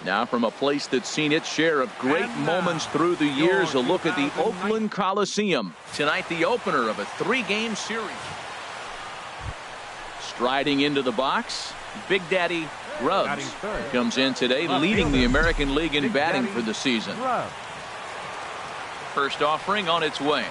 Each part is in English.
Now from a place that's seen its share of great moments through the years, a look at the Oakland Coliseum. Tonight, the opener of a 3-game series. Striding into the box, Big Daddy Grubbs comes in today, leading the American League in batting for the season. First offering on its way.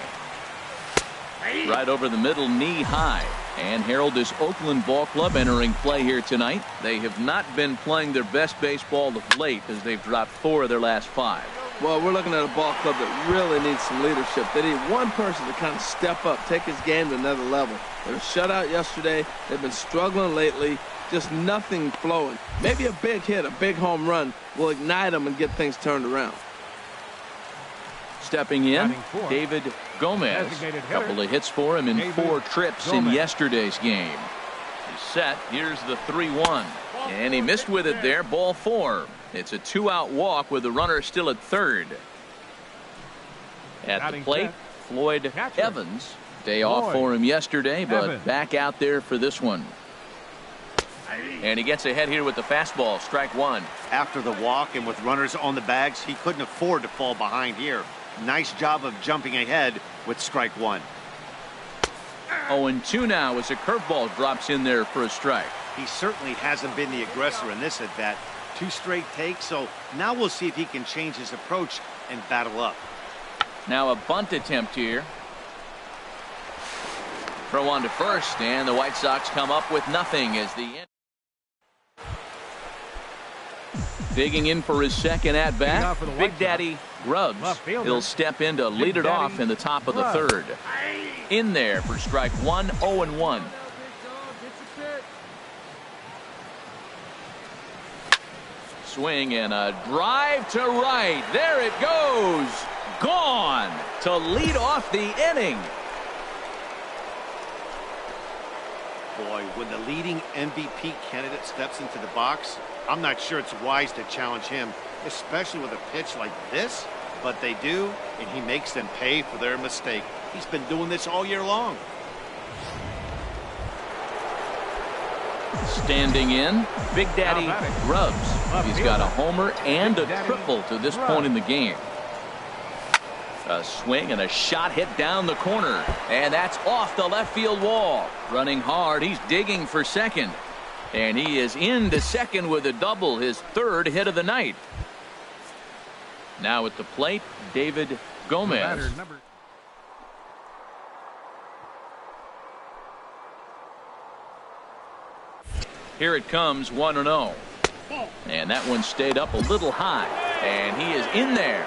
Right over the middle, knee high. And Harold, this Oakland ball club entering play here tonight. They have not been playing their best baseball of late as they've dropped 4 of their last 5. Well, we're looking at a ball club that really needs some leadership. They need one person to kind of step up, take his game to another level. They were shut out yesterday. They've been struggling lately. Just nothing flowing. Maybe a big hit, a big home run will ignite them and get things turned around. Stepping in, David Gomez. A couple of hits for him in 4 trips in yesterday's game. He's set. Here's the 3-1. And he missed with it there. Ball 4. It's a 2-out walk with the runner still at third. At the plate, Floyd Evans. Day off for him yesterday, but back out there for this one. And he gets ahead here with the fastball. Strike 1. After the walk and with runners on the bags, he couldn't afford to fall behind here. Nice job of jumping ahead with strike 1. 0-2 now as a curveball drops in there for a strike. He certainly hasn't been the aggressor in this at bat. 2 straight takes, so now we'll see if he can change his approach and battle up. Now a bunt attempt here. Throw on to first, and the White Sox come up with nothing as the digging in for his second at bat, Big Daddy Grubbs. He'll step in to lead it off in the top of the 3rd. In there for strike 1, 0-1. Swing and a drive to right. There it goes. Gone to lead off the inning. Boy, when the leading MVP candidate steps into the box, I'm not sure it's wise to challenge him, especially with a pitch like this, but they do, and he makes them pay for their mistake. He's been doing this all year long. Standing in, Big Daddy Grubbs. He's got a homer and a triple to this point in the game. A swing and a shot hit down the corner, and that's off the left field wall. Running hard, he's digging for second, and he is into second with a double, his 3rd hit of the night. Now at the plate, David Gomez. Here it comes, 1-0. And that one stayed up a little high, and he is in there.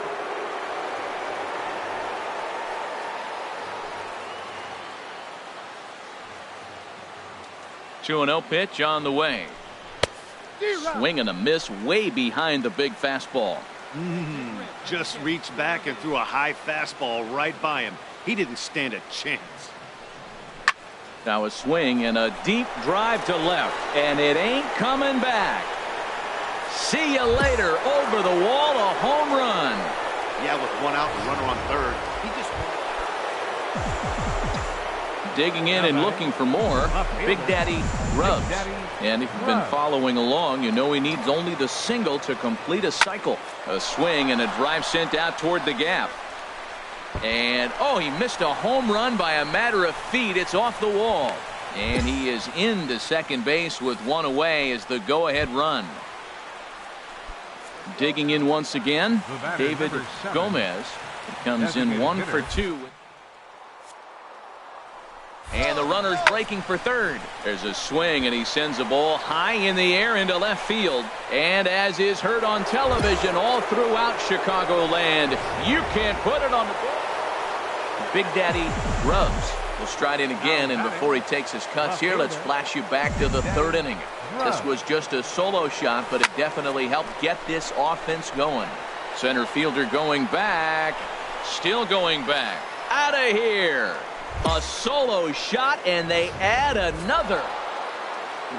Two 2-0 pitch on the way. Swing and a miss way behind the big fastball. Just reached back and threw a high fastball right by him. He didn't stand a chance. Now a swing and a deep drive to left, and it ain't coming back. See you later. Over the wall, a home run. Yeah, with 1 out and runner on 3rd. He just digging in and looking for more, Big Daddy Grubbs. And if you've been following along, you know he needs only the single to complete a cycle. A swing and a drive sent out toward the gap. And, oh, he missed a home run by a matter of feet. It's off the wall. And he is into second base with 1 away as the go-ahead run. Digging in once again, David Gomez. He comes in 1 for 2. And the runner's breaking for 3rd. There's a swing, and he sends a ball high in the air into left field. And as is heard on television all throughout Chicagoland, you can't put it on the board. Big Daddy Grubbs will stride in again, and before he takes his cuts here, let's flash you back to the 3rd inning. This was just a solo shot, but it definitely helped get this offense going. Center fielder going back, still going back. Out of here. A solo shot, and they add another.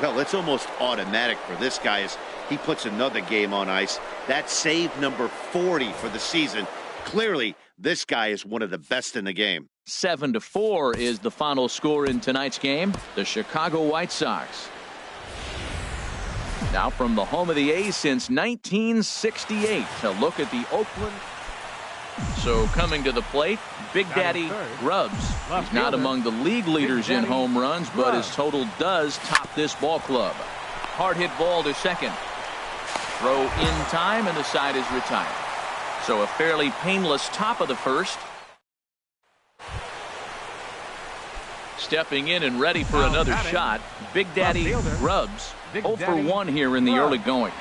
Well, it's almost automatic for this guy as he puts another game on ice. That's save number 40 for the season. Clearly, this guy is one of the best in the game. 7-4 is the final score in tonight's game. The Chicago White Sox Now from the home of the A's since 1968, a look at the Oakland. So coming to the plate, Big Daddy Grubbs. He's not among the league leaders in home runs, but his total does top this ball club. Hard hit ball to second. Throw in time, and the side is retired. So a fairly painless top of the first. Stepping in and ready for another shot, Big Daddy Grubbs. 0 for 1 here in the early going.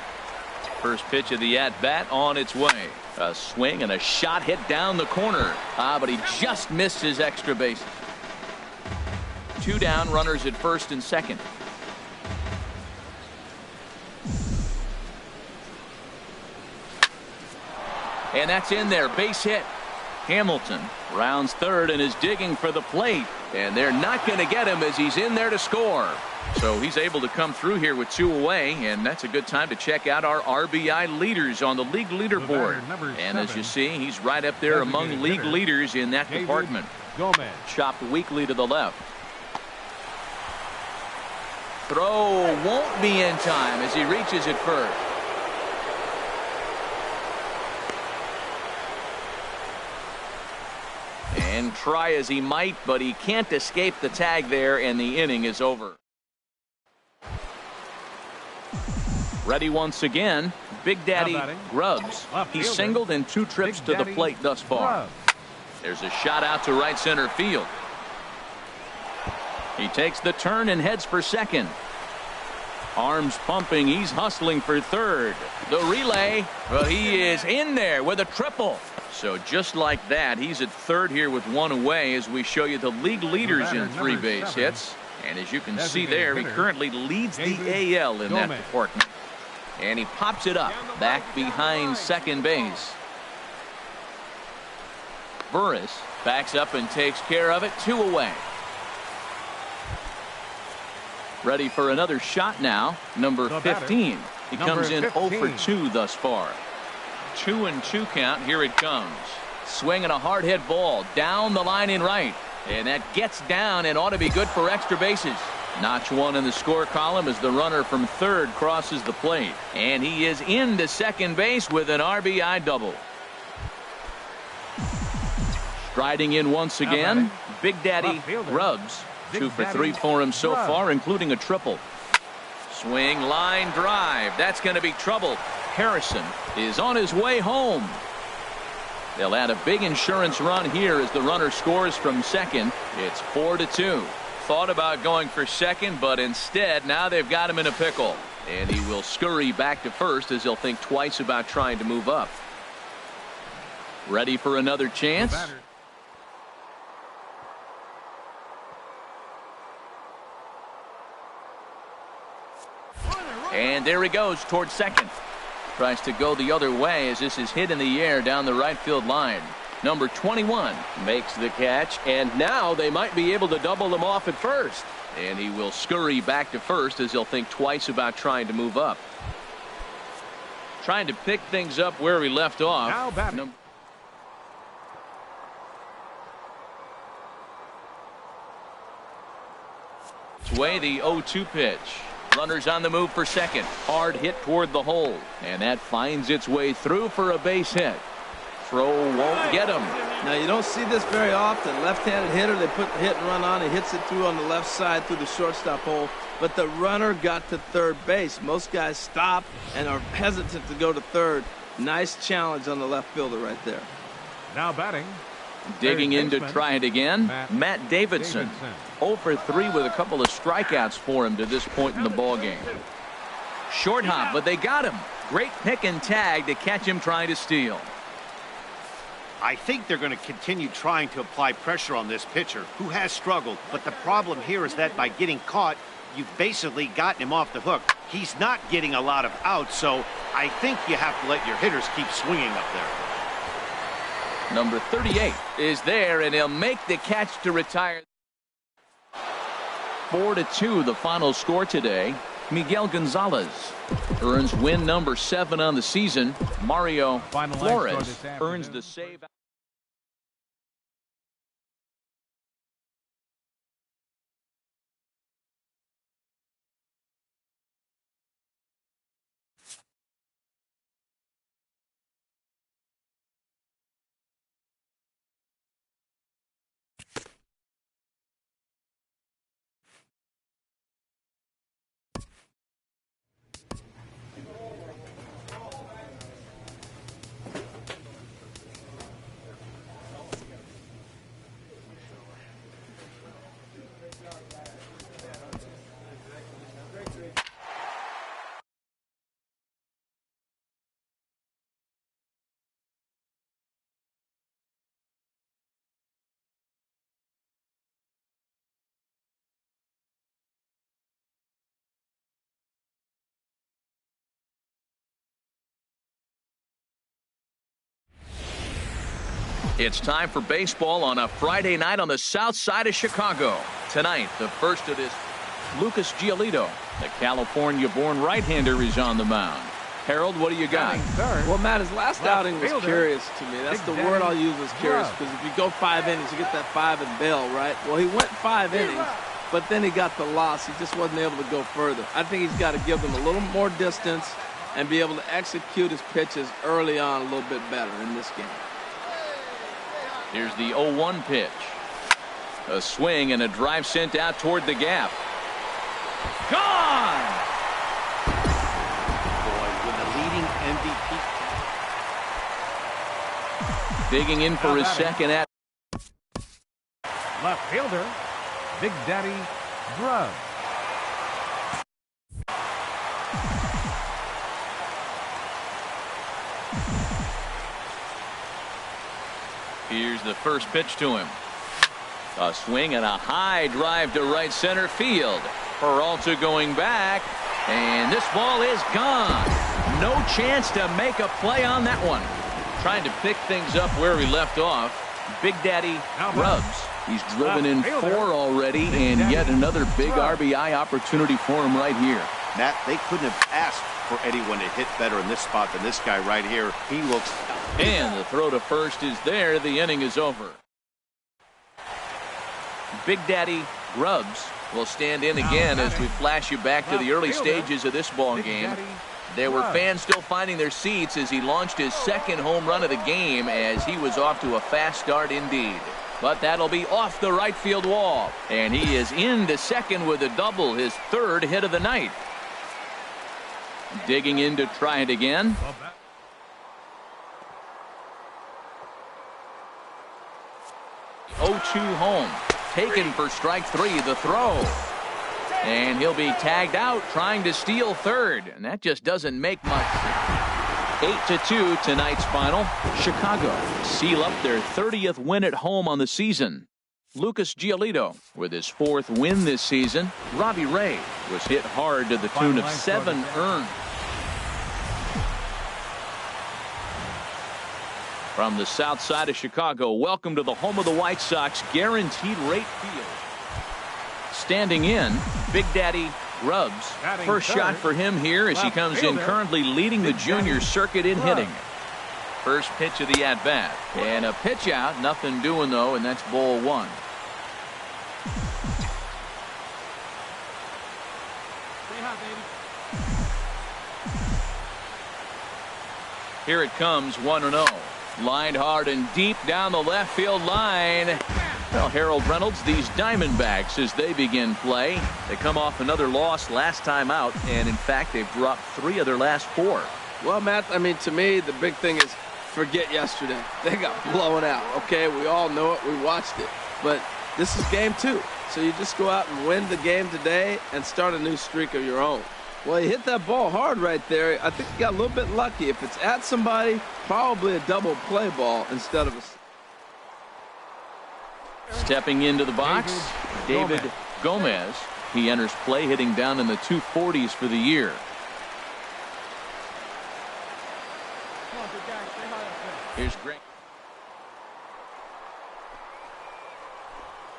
First pitch of the at-bat on its way. A swing and a shot hit down the corner. But he just missed his extra base. 2 down, runners at first and second. And that's in there, base hit. Hamilton rounds third and is digging for the plate. And they're not going to get him as he's in there to score. So he's able to come through here with 2 away, and that's a good time to check out our RBI leaders on the league leaderboard. And as you see, he's right up there among league leaders in that department. Chopped weakly to the left. Throw won't be in time as he reaches it first. And try as he might, but he can't escape the tag there, and the inning is over. Ready once again, Big Daddy Grubbs. He's singled in 2 trips to the plate thus far. There's a shot out to right center field. He takes the turn and heads for second. Arms pumping, he's hustling for third. The relay, well, he is in there with a triple. So just like that, he's at third here with 1 away as we show you the league leaders in 3 base hits. And as you can see there, he currently leads the AL in that department. And he pops it up back behind second base. Burris backs up and takes care of it. 2 away. Ready for another shot now. Number 15. He comes in 0 for 2 thus far. 2-2 count. Here it comes. Swinging a hard hit ball down the line in right. And that gets down and ought to be good for extra bases. Notch 1 in the score column as the runner from third crosses the plate. And he is into second base with an RBI double. Striding in once again, Big Daddy Grubbs. 2 for 3 for him so far, including a triple. Swing, line drive. That's going to be trouble. Harrison is on his way home. They'll add a big insurance run here as the runner scores from second. It's 4-2. Thought about going for second, but instead now they've got him in a pickle. And he will scurry back to first as he'll think twice about trying to move up. Ready for another chance? And there he goes towards second. Tries to go the other way as this is hit in the air down the right field line. Number 21 makes the catch, and now they might be able to double them off at first. And he will scurry back to first as he'll think twice about trying to move up. Trying to pick things up where we left off. It's way the 0-2 pitch. Runners on the move for second. Hard hit toward the hole. And that finds its way through for a base hit. Throw won't get him. Now you don't see this very often. Left-handed hitter, they put the hit and run on. He hits it through on the left side through the shortstop hole. But the runner got to third base. Most guys stop and are hesitant to go to third. Nice challenge on the left fielder right there. Now batting. Digging in to try it again, Matt Davidson. 0 for 3 with a couple of strikeouts for him to this point in the ballgame. Short hop, but they got him. Great pick and tag to catch him trying to steal. I think they're going to continue trying to apply pressure on this pitcher, who has struggled. But the problem here is that by getting caught, you've basically gotten him off the hook. He's not getting a lot of outs, so I think you have to let your hitters keep swinging up there. Number 38 is there, and he'll make the catch to retire. 4-2 the final score today. Miguel Gonzalez earns win number 7 on the season. Mario Flores earns the save. It's time for baseball on a Friday night on the south side of Chicago. Tonight, the first of this, Lucas Giolito, the California-born right-hander, is on the mound. Harold, what do you got? Well, Matt, his last outing was curious to me. That's the word I'll use, is curious, because if you go 5 innings, you get that 5 and bail, right? Well, he went 5 innings, but then he got the loss. He just wasn't able to go further. I think he's got to give them a little more distance and be able to execute his pitches early on a little bit better in this game. Here's the 0-1 pitch. A swing and a drive sent out toward the gap. Gone! Boy, when the leading MVP. Digging in for his second at. Left fielder, Big Daddy Grubb. Here's the first pitch to him. A swing and a high drive to right center field. Peralta going back, and this ball is gone. No chance to make a play on that one. Trying to pick things up where he left off. Big Daddy Grubbs. He's driven in 4 already, and yet another big RBI opportunity for him right here. Matt, they couldn't have asked for anyone to hit better in this spot than this guy right here. He looks. And the throw to first is there. The inning is over. Big Daddy Grubbs will stand in again as we flash you back to the early stages of this ball game. There were fans still finding their seats as he launched his second home run of the game, as he was off to a fast start indeed. But that'll be off the right field wall, and he is into second with a double, his third hit of the night. Digging in to try it again. 0-2 home. Taken for strike 3, the throw. And he'll be tagged out trying to steal third. And that just doesn't make much. 8-2 tonight's final. Chicago seal up their 30th win at home on the season. Lucas Giolito with his 4th win this season. Robbie Ray was hit hard to the tune of 7 earned. From the south side of Chicago, welcome to the home of the White Sox, Guaranteed Rate Field. Standing in, Big Daddy Grubbs. First shot for him here as he comes in, currently leading the junior circuit in hitting. First pitch of the at-bat. And a pitch out, nothing doing though, and that's ball 1. Here it comes, 1-0. Lined hard and deep down the left field line. Well, Harold Reynolds, these Diamondbacks, as they begin play, they come off another loss last time out, and in fact they've dropped 3 of their last 4. Well, Matt, I mean, to me, the big thing is forget yesterday. They got blown out, okay? We all know it. We watched it. But this is game 2. So you just go out and win the game today and start a new streak of your own. Well, he hit that ball hard right there. I think he got a little bit lucky. If it's at somebody, probably a double play ball instead of a... Stepping into the box, David Gomez. He enters play hitting down in the 240s for the year. Here's Greg.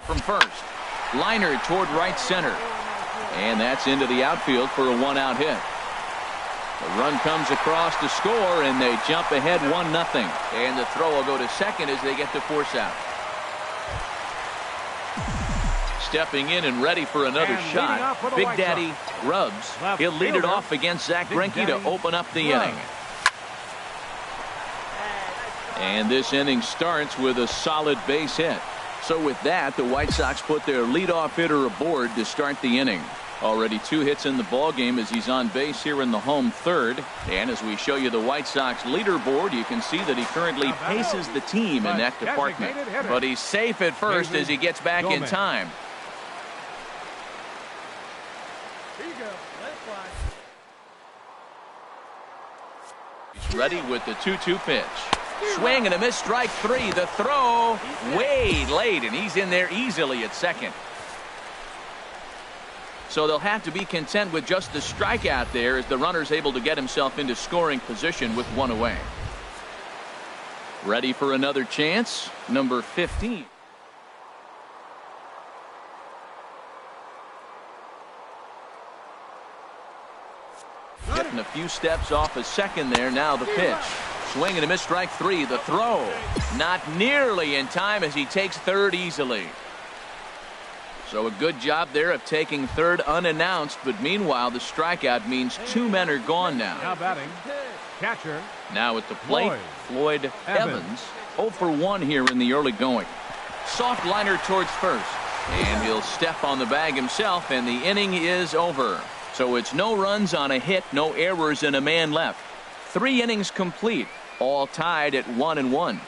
From first, liner toward right center. And that's into the outfield for a 1-out hit. The run comes across to score, and they jump ahead 1-0. And the throw will go to second as they get to force out. Stepping in and ready for another shot, Big Daddy Grubbs. He'll lead it off against Zach Greinke to open up the inning. And this inning starts with a solid base hit. So with that, the White Sox put their leadoff hitter aboard to start the inning. Already 2 hits in the ballgame as he's on base here in the home third. And as we show you the White Sox leaderboard, you can see that he currently paces the team in that department. But he's safe at first as he gets back in time. He's ready with the 2-2 pitch. Swing and a miss, strike 3. The throw way late, and he's in there easily at second. So they'll have to be content with just the strikeout there as the runner's able to get himself into scoring position with 1 away. Ready for another chance. Number 15. Getting a few steps off a second there. Now the pitch. Swing and a miss, strike three. The throw. Not nearly in time as he takes third easily. So a good job there of taking third unannounced. But meanwhile, the strikeout means two men are gone now. Now batting, catcher. Now at the plate, Floyd Evans. 0 for 1 here in the early going. Soft liner towards first. And he'll step on the bag himself, and the inning is over. So it's no runs on a hit, no errors, and a man left. 3 innings complete, all tied at 1-1.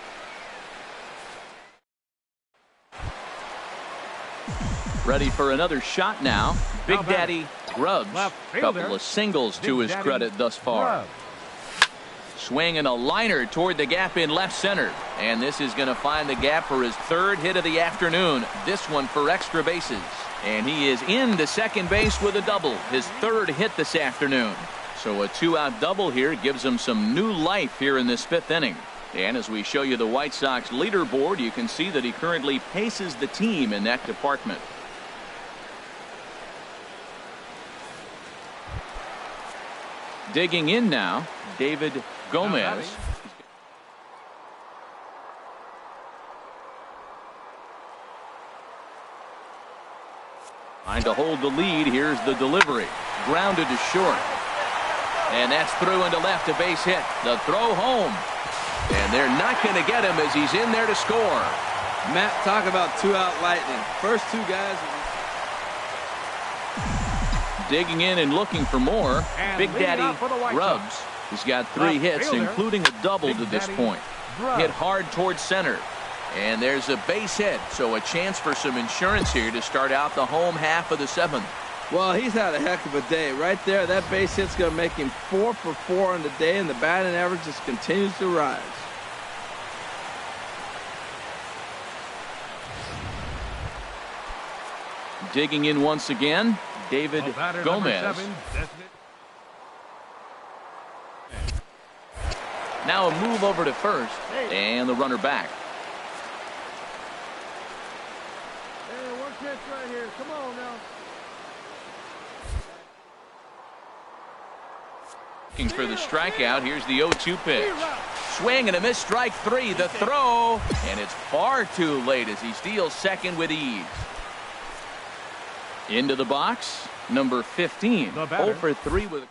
Ready for another shot now. Big Daddy Grubbs. Couple of singles to his credit thus far. Swing and a liner toward the gap in left center. And this is going to find the gap for his third hit of the afternoon. This one for extra bases. And he is into second base with a double. His third hit this afternoon. So a 2-out double here gives him some new life here in this 5th inning. And as we show you the White Sox leaderboard, you can see that he currently paces the team in that department. Digging in now, David Gomez. Trying to hold the lead. Here's the delivery. Grounded to short. And that's through into left, a base hit. The throw home. And they're not going to get him as he's in there to score. Matt, talk about 2-out lightning. First 2 guys. Digging in and looking for more. And Big Daddy Grubbs. He's got 3 hits, including a double to this point. Hit hard towards center. And there's a base hit, so a chance for some insurance here to start out the home half of the 7th. Well, he's had a heck of a day. Right there, that base hit's going to make him 4 for 4 on the day, and the batting average just continues to rise. Digging in once again, David Gomez. Now a move over to first, and the runner back. Hey, one pitch right here. Come on now. Looking for the strikeout. Here's the 0-2 pitch. Swing and a miss, strike 3. The throw, and it's far too late as he steals second with ease. Into the box, number 15. 0 for 3 with.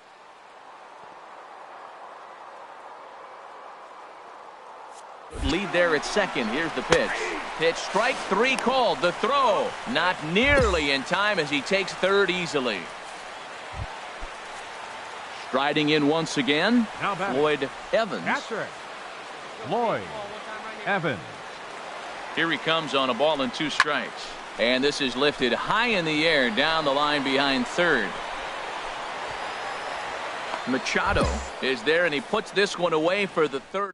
Lead there at second. Here's the pitch. Pitch, strike 3 called. The throw, not nearly in time as he takes third easily. Striding in once again, Floyd Evans. Floyd Evans. Here he comes on a ball and 2 strikes. And this is lifted high in the air down the line behind third. Machado is there, and he puts this one away for the third.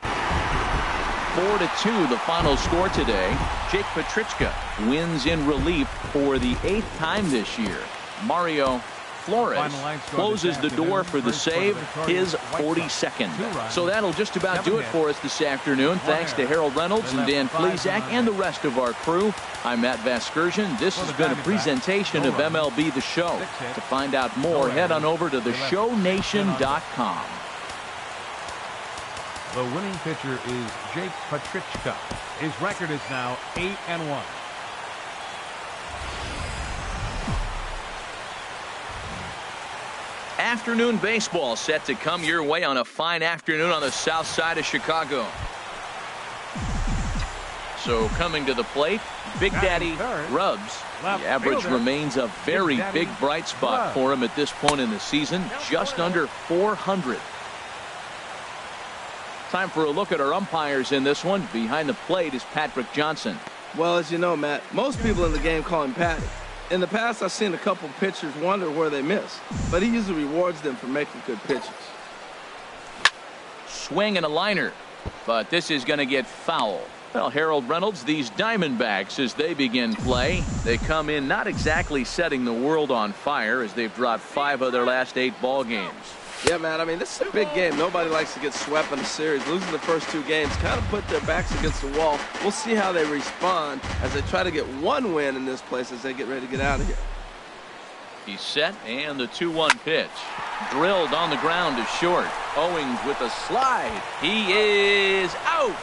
4-2 the final score today. Jake Petrichka wins in relief for the 8th time this year. Mario Flores closes the door for the save, his 42nd. So that'll just about do it for us this afternoon. Thanks to Harold Reynolds and Dan Flezak and the rest of our crew. I'm Matt Vasgersian. This has been a presentation of MLB The Show. To find out more, head on over to theshownation.com. The winning pitcher is Jake Petrichka. His record is now 8-1. Afternoon baseball set to come your way on a fine afternoon on the south side of Chicago. So coming to the plate, Big Daddy Grubbs. The average remains a very big bright spot for him at this point in the season, just under 400. Time for a look at our umpires in this one. Behind the plate is Patrick Johnson. Well, as you know, Matt, most people in the game call him Patty. In the past, I've seen a couple pitchers wonder where they miss, but he usually rewards them for making good pitches. Swing and a liner, but this is going to get foul. Well, Harold Reynolds, these Diamondbacks, as they begin play, they come in not exactly setting the world on fire as they've dropped 5 of their last 8 ball games. Yeah, man, I mean, this is a big game. Nobody likes to get swept in a series. Losing the first 2 games kind of put their backs against the wall. We'll see how they respond as they try to get 1 win in this place as they get ready to get out of here. He's set, and the 2-1 pitch. Drilled on the ground to short. Owings with a slide. He is out.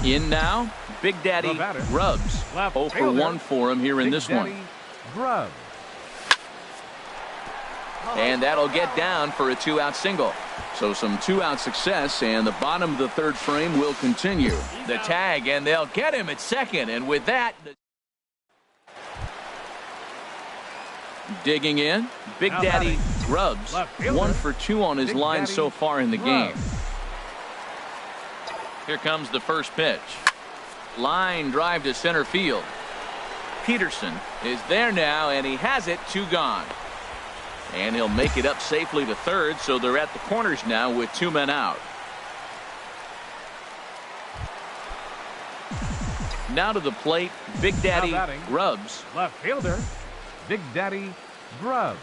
In now, Big Daddy Grubbs. 0 for 1 for him here in this one. Grubbs. And that'll get down for a 2-out single. So some 2-out success, and the bottom of the 3rd frame will continue. The tag, and they'll get him at second. And with that, digging in, Big Daddy Grubbs. 1 for 2 on his line so far in the game. Here comes the first pitch. Line drive to center field. Peterson is there now, and he has it. 2 gone. And he'll make it up safely to 3rd, so they're at the corners now with 2 men out. Now to the plate, Big Daddy Grubbs. Left fielder, Big Daddy Grubbs.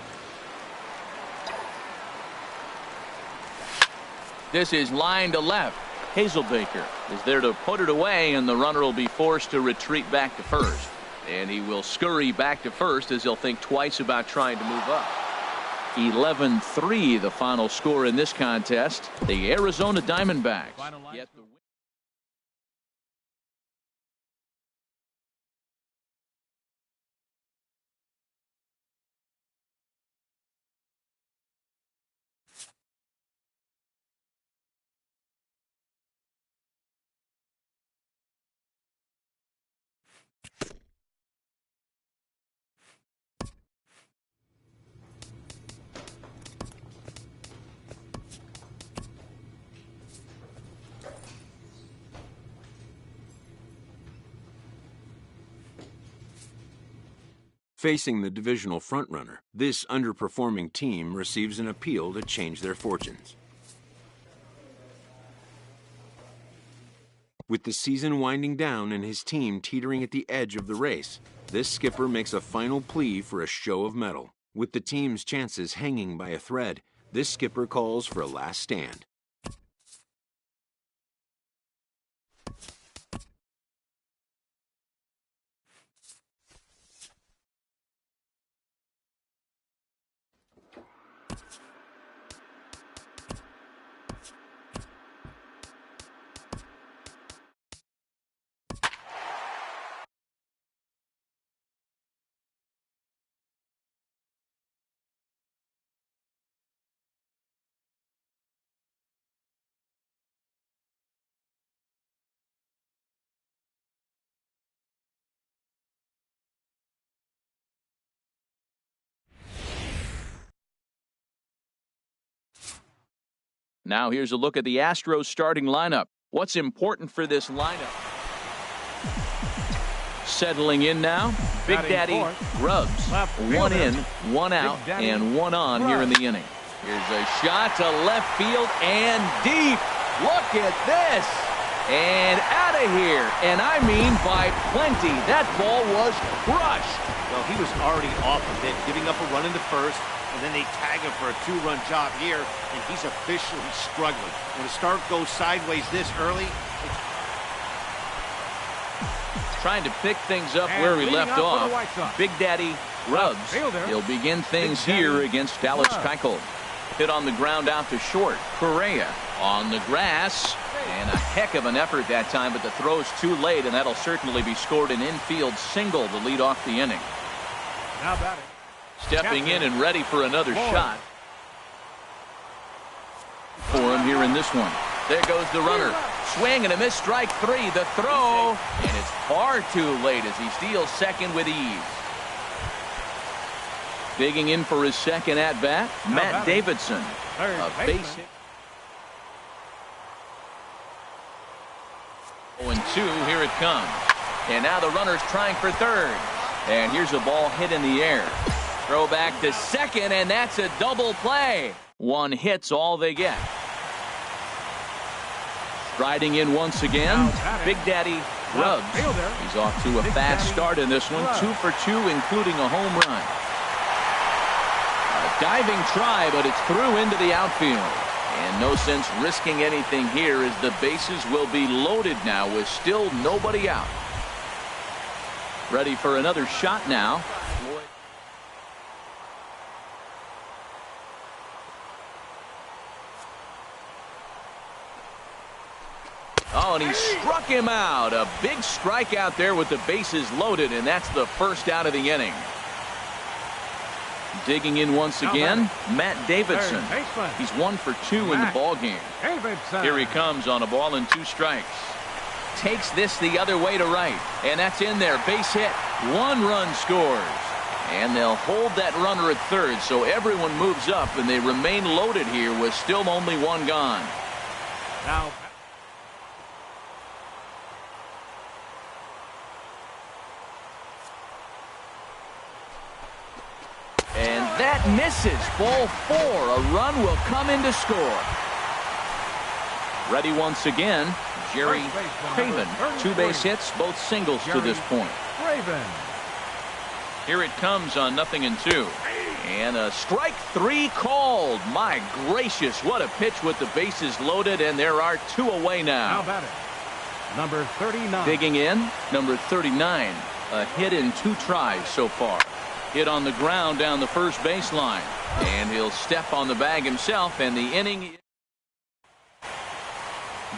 This is line to left. Hazelbaker is there to put it away, and the runner will be forced to retreat back to first. And he will scurry back to first as he'll think twice about trying to move up. 11-3 the final score in this contest. The Arizona Diamondbacks get the win. Facing the divisional frontrunner, this underperforming team receives an appeal to change their fortunes. With the season winding down and his team teetering at the edge of the race, this skipper makes a final plea for a show of mettle. With the team's chances hanging by a thread, this skipper calls for a last stand. Now here's a look at the Astros starting lineup. What's important for this lineup? Settling in now, Big Daddy Grubbs. 1 in, 1 out, and 1 on here in the inning. Here's a shot to left field and deep. Look at this. And out of here. And I mean by plenty. That ball was crushed. Well, he was already off a bit, giving up a run into first, and then they tag him for a 2-run job here, and he's officially struggling. When the start goes sideways this early, trying to pick things up where he left off. Big Daddy Grubbs. He'll begin things here against Dallas Keuchel. Hit on the ground out to short. Correa on the grass. And a heck of an effort that time, but the throw's too late, and that'll certainly be scored an infield single to lead off the inning. Now batting. Stepping in and ready for another shot for him here in this one. There goes the runner. Swing and a miss, strike 3. The throw, and it's far too late as he steals second with ease. Digging in for his second at-bat, Matt Davidson. A base hit. 0-2, here it comes. And now the runner's trying for third. And here's a ball hit in the air. Throw back to second, and that's a double play. 1 hit's all they get. Striding in once again, Big Daddy Rubs. He's off to a fast start in this one. 2 for 2, including a home run. A diving try, but it's through into the outfield. And no sense risking anything here as the bases will be loaded now with still nobody out. Ready for another shot now. Oh, and he struck him out. A big strikeout there with the bases loaded, and that's the first out of the inning. Digging in once again, Matt Davidson. He's 1 for 2 in the ball game. Here he comes on a ball and 2 strikes. Takes this the other way to right, and that's in there. Base hit. 1 run scores. And they'll hold that runner at third, so everyone moves up, and they remain loaded here with still only 1 gone. Now. And that misses. Ball 4. A run will come in to score. Ready once again. Jerry Craven. 2 base hits, both singles to this point. Here it comes on 0-2. And a strike 3 called. My gracious, what a pitch with the bases loaded, and there are 2 away now. How about it? Number 39. Digging in, number 39. A hit in 2 tries so far. Hit on the ground down the first baseline. And he'll step on the bag himself, and the inning.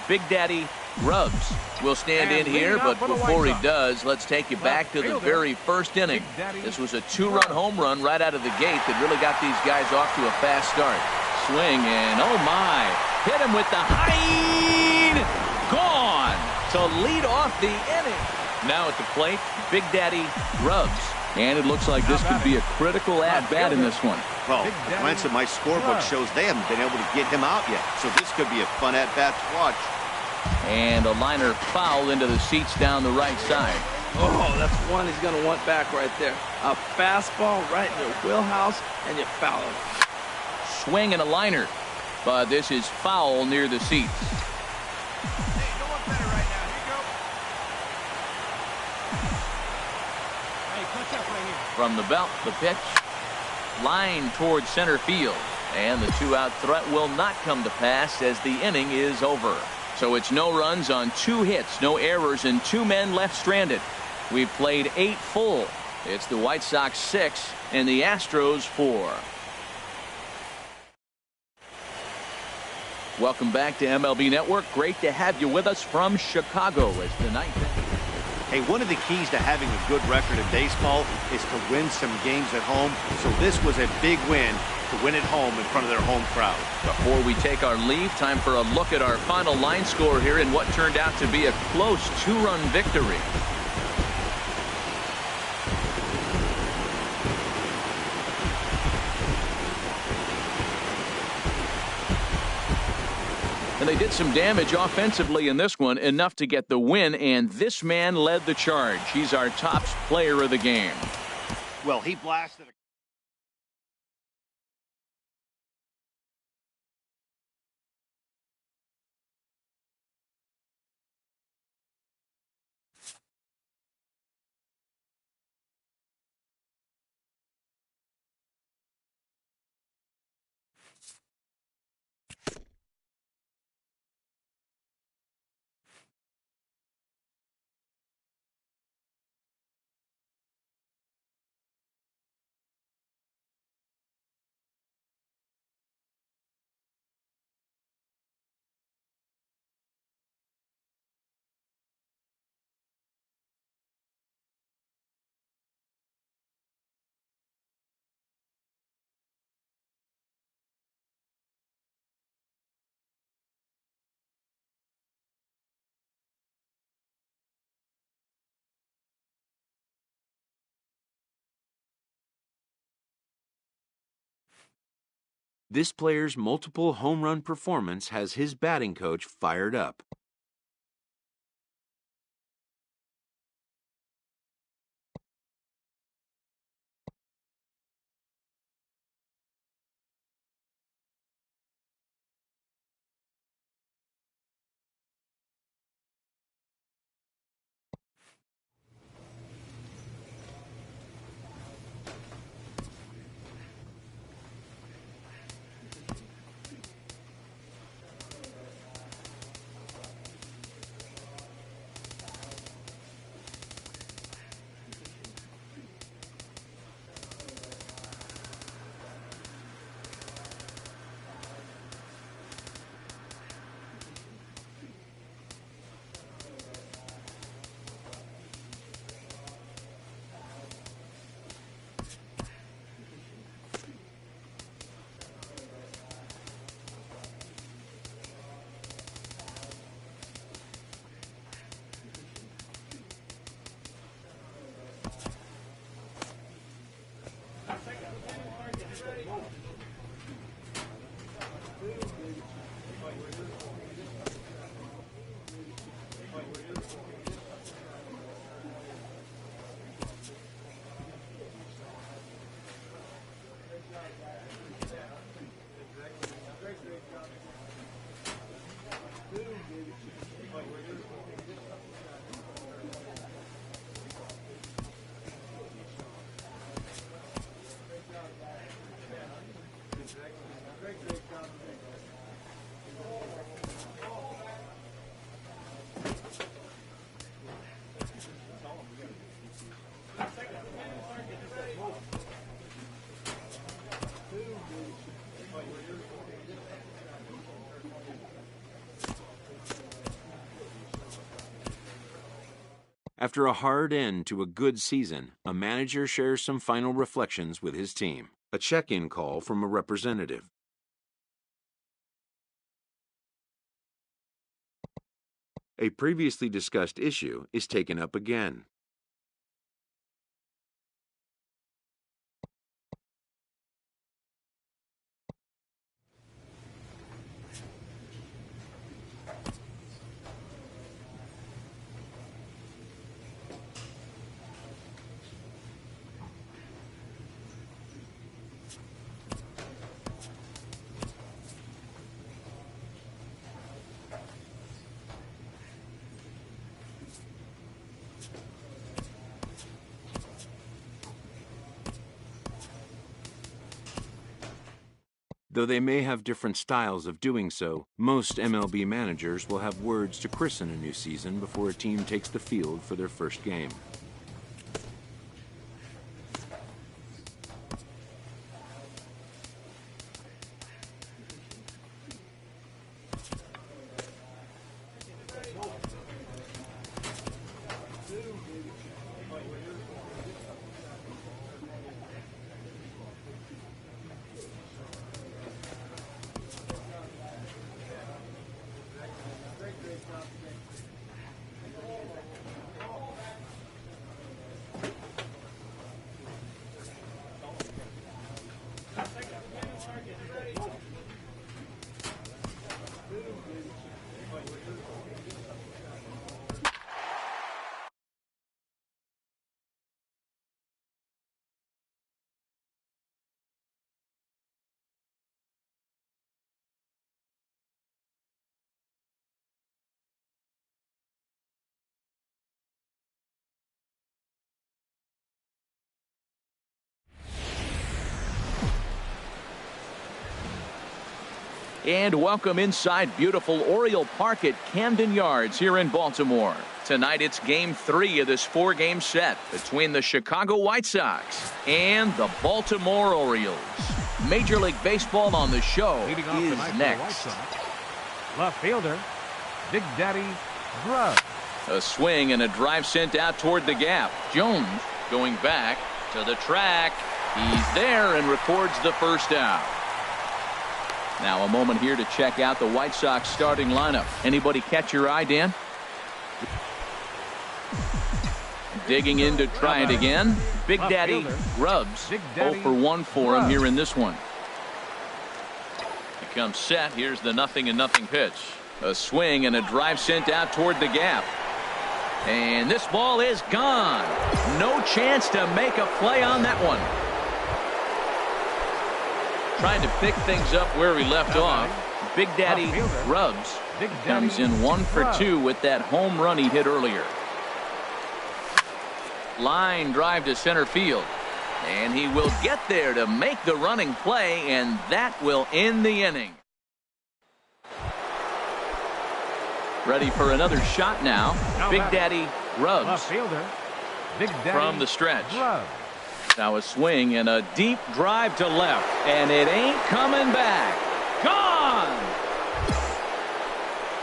Big Daddy Rubs will stand in here, but before he does, let's take you back to the very first inning. This was a 2-run home run right out of the gate that really got these guys off to a fast start. Swing, and oh my, hit him with the high, gone to lead off the inning. Now at the plate, Big Daddy Rubs. And it looks like this could be a critical at-bat in this one. Well, a glance at my scorebook shows they haven't been able to get him out yet, so this could be a fun at-bat to watch. And a liner foul into the seats down the right side. Oh, that's one he's going to want back right there. A fastball right in your wheelhouse, and you foul him. Swing and a liner. But this is foul near the seats. Hey, you look better right now. Here you go. Hey, catch up right here. From the belt, the pitch. Line towards center field. And the 2-out threat will not come to pass as the inning is over. So it's no runs on 2 hits, no errors, and 2 men left stranded. We've played 8 full. It's the White Sox 6 and the Astros 4. Welcome back to MLB Network. Great to have you with us from Chicago as the 9th inning. Hey, one of the keys to having a good record in baseball is to win some games at home. So this was a big win to win at home in front of their home crowd. Before we take our leave, time for a look at our final line score here in what turned out to be a close 2-run victory. And they did some damage offensively in this one, enough to get the win, and this man led the charge. He's our top player of the game. Well, he blasted a This player's multiple home run performance has his batting coach fired up. After a hard end to a good season, a manager shares some final reflections with his team. A check-in call from a representative. A previously discussed issue is taken up again. Though they may have different styles of doing so, most MLB managers will have words to christen a new season before a team takes the field for their first game. And welcome inside beautiful Oriole Park at Camden Yards here in Baltimore. Tonight it's Game 3 of this 4-game set between the Chicago White Sox and the Baltimore Orioles. Major League Baseball on the show is next. Left fielder, Big Daddy Grubb. A swing and a drive sent out toward the gap. Jones going back to the track. He's there and records the first out. Now a moment here to check out the White Sox starting lineup. Anybody catch your eye, Dan? Digging in to try it again. Big Daddy Grubbs. 0 for 1 for him here in this one. He comes set. Here's the 0-0 pitch. A swing and a drive sent out toward the gap. And this ball is gone. No chance to make a play on that one. Trying to pick things up where he left off. Big Daddy Grubbs comes in 1 for 2 with that home run he hit earlier. Line drive to center field. And he will get there to make the running play, and that will end the inning. Ready for another shot now. Big Daddy Grubbs from the stretch. Now a swing and a deep drive to left, and it ain't coming back. Gone!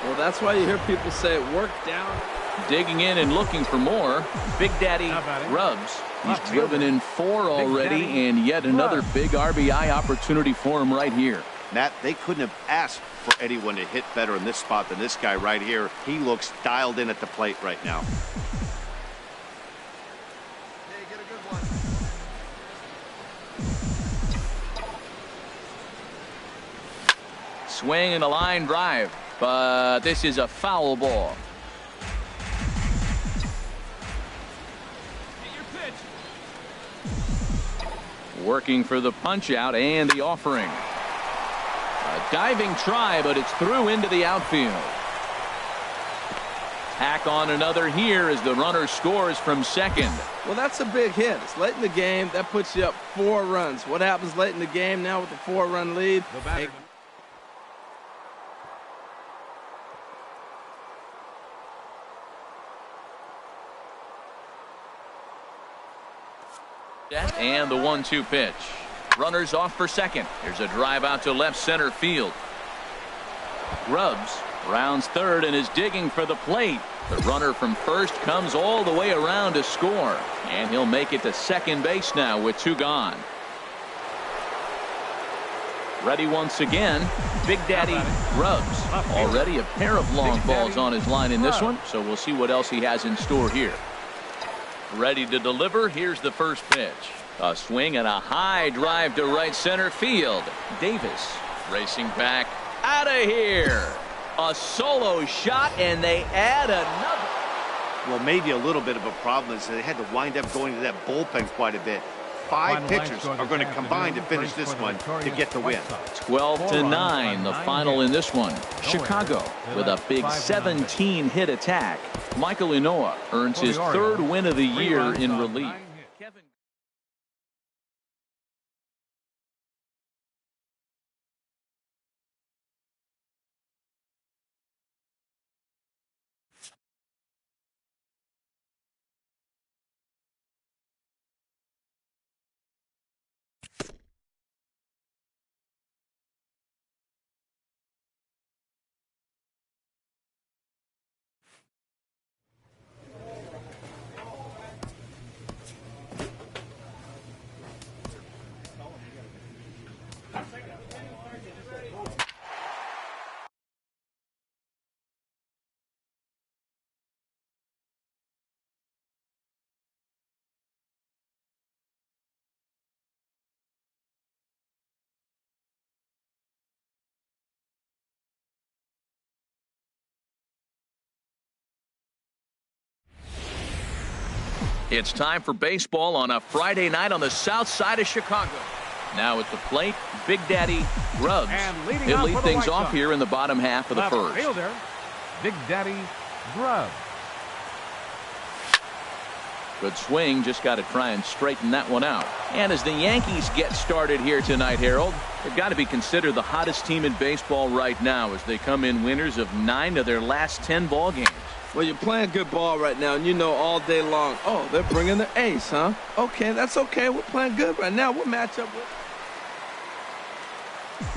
Well, that's why you hear people say it worked down. Digging in and looking for more. Big Daddy Grubbs. He's driven in 4 already, and yet another big RBI opportunity for him right here. Matt, they couldn't have asked for anyone to hit better in this spot than this guy right here. He looks dialed in at the plate right now. Swing and a line drive, but this is a foul ball. Working for the punch out and the offering. A diving try, but it's through into the outfield. Tack on another here as the runner scores from second. Well, that's a big hit. It's late in the game. That puts you up 4 runs. What happens late in the game now with the 4-run lead? And the 1-2 pitch. Runners off for second. There's a drive out to left center field. Grubbs Rounds third and is digging for the plate. The runner from first comes all the way around to score, and he'll make it to second base now with 2 gone. Ready once again, Big Daddy Grubbs. Already a pair of long balls on his line in this one, so we'll see what else he has in store here. Ready to deliver. Here's the first pitch. A swing and a high drive to right center field. Davis racing back out of here. A solo shot, and they add another. Well, maybe a little bit of a problem is they had to wind up going to that bullpen quite a bit. 5 pitchers are going to combine to finish this one to get the win. 12-9, the final in this one. Chicago with a big 17-hit attack. Michael Inoa earns his 3rd win of the year in relief. It's time for baseball on a Friday night on the south side of Chicago. Now at the plate, Big Daddy Grubbs. He'll lead things off here in the bottom half of the first. Fielder, Big Daddy Grubbs. Good swing, just got to try and straighten that one out. And as the Yankees get started here tonight, Harold, they've got to be considered the hottest team in baseball right now as they come in winners of 9 of their last 10 ball games. Well, you're playing good ball right now, and you know all day long, oh, they're bringing the ace, huh? Okay, that's okay. We're playing good right now. We'll match up with.